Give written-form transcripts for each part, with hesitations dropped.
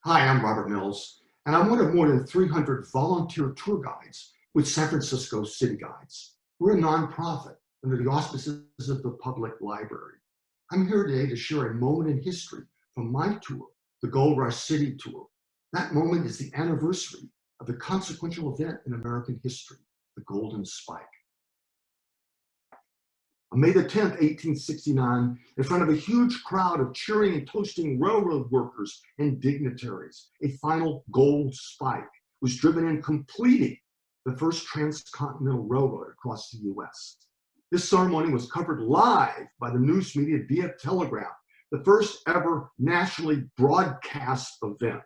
Hi, I'm Robert Mills, and I'm one of more than 300 volunteer tour guides with San Francisco City Guides. We're a nonprofit under the auspices of the public library. I'm here today to share a moment in history from my tour, the Gold Rush City Tour. That moment is the anniversary of the consequential event in American history, the Golden Spike. On May the 10th, 1869, in front of a huge crowd of cheering and toasting railroad workers and dignitaries, a final gold spike was driven in, completing the first transcontinental railroad across the U.S. This ceremony was covered live by the news media via telegraph, the first ever nationally broadcast event.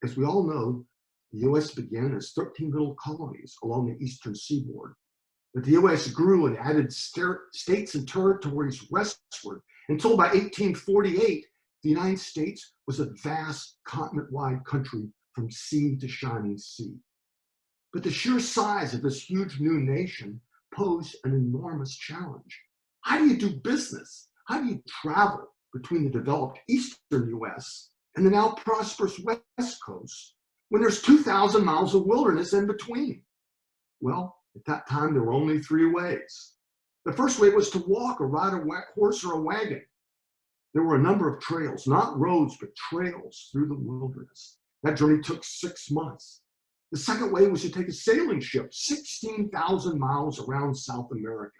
As we all know, the U.S. began as 13 little colonies along the eastern seaboard. But the U.S. grew and added states and territories westward until by 1848, the United States was a vast continent-wide country from sea to shining sea. But the sheer size of this huge new nation posed an enormous challenge. How do you do business? How do you travel between the developed eastern U.S. and the now prosperous West Coast when there's 2,000 miles of wilderness in between? Well, at that time, there were only three ways. The first way was to walk or ride a horse or a wagon. There were a number of trails, not roads, but trails through the wilderness. That journey took 6 months. The second way was to take a sailing ship, 16,000 miles around South America.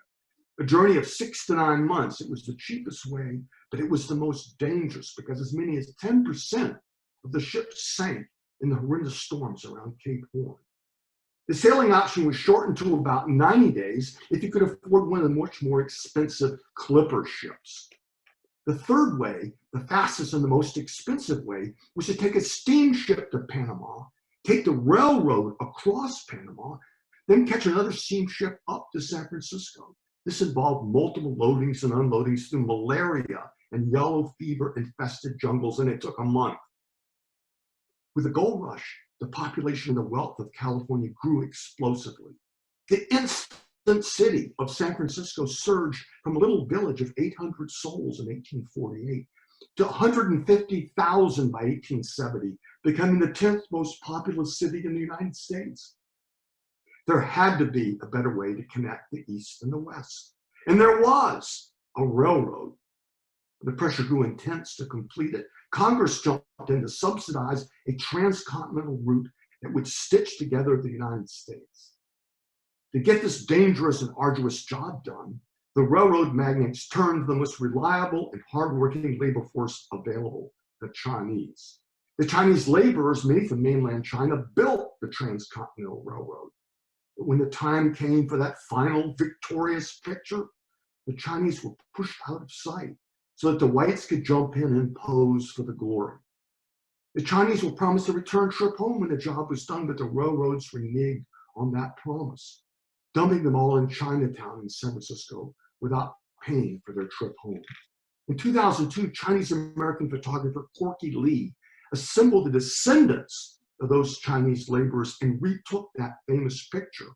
A journey of 6 to 9 months. It was the cheapest way, but it was the most dangerous because as many as 10% of the ship sank in the horrendous storms around Cape Horn. The sailing option was shortened to about 90 days if you could afford one of the much more expensive clipper ships. The third way, the fastest and the most expensive way, was to take a steamship to Panama, take the railroad across Panama, then catch another steamship up to San Francisco. This involved multiple loadings and unloadings through malaria and yellow fever infested jungles, and it took a month. With the gold rush, the population and the wealth of California grew explosively. The instant city of San Francisco surged from a little village of 800 souls in 1848 to 150,000 by 1870, becoming the 10th most populous city in the United States. There had to be a better way to connect the East and the West. And there was a railroad. The pressure grew intense to complete it. Congress jumped in to subsidize a transcontinental route that would stitch together the United States. To get this dangerous and arduous job done, the railroad magnates turned to the most reliable and hardworking labor force available, the Chinese. The Chinese laborers, many from mainland China, built the transcontinental railroad. But when the time came for that final victorious picture, the Chinese were pushed out of sight so that the whites could jump in and pose for the glory. The Chinese were promised a return trip home when the job was done, but the railroads reneged on that promise, dumping them all in Chinatown in San Francisco without paying for their trip home. In 2002, Chinese-American photographer Corky Lee assembled the descendants of those Chinese laborers and retook that famous picture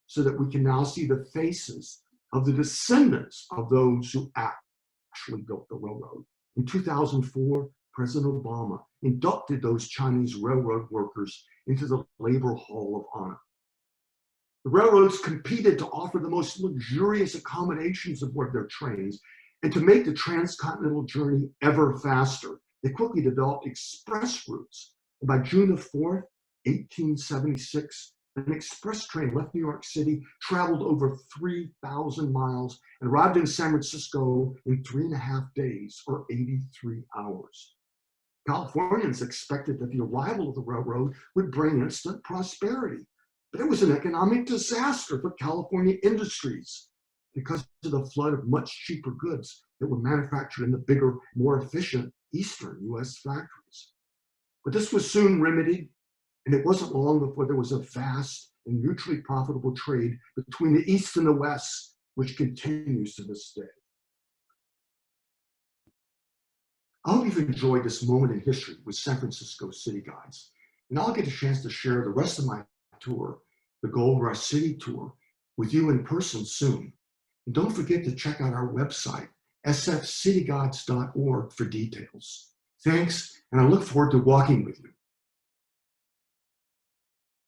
so that we can now see the faces of the descendants of those who actually built the railroad. In 2004, President Obama inducted those Chinese railroad workers into the Labor Hall of Honor. The railroads competed to offer the most luxurious accommodations aboard their trains and to make the transcontinental journey ever faster. They quickly developed express routes. And by June 4th, 1876, an express train left New York City, traveled over 3,000 miles, and arrived in San Francisco in 3.5 days, or 83 hours. Californians expected that the arrival of the railroad would bring instant prosperity, but it was an economic disaster for California industries because of the flood of much cheaper goods that were manufactured in the bigger, more efficient eastern U.S. factories. But this was soon remedied, and it wasn't long before there was a vast and mutually profitable trade between the East and the West, which continues to this day. I hope you've enjoyed this moment in history with San Francisco City Guides, and I'll get a chance to share the rest of my tour, the Gold Rush City Tour, with you in person soon. And don't forget to check out our website, sfcityguides.org, for details. Thanks, and I look forward to walking with you.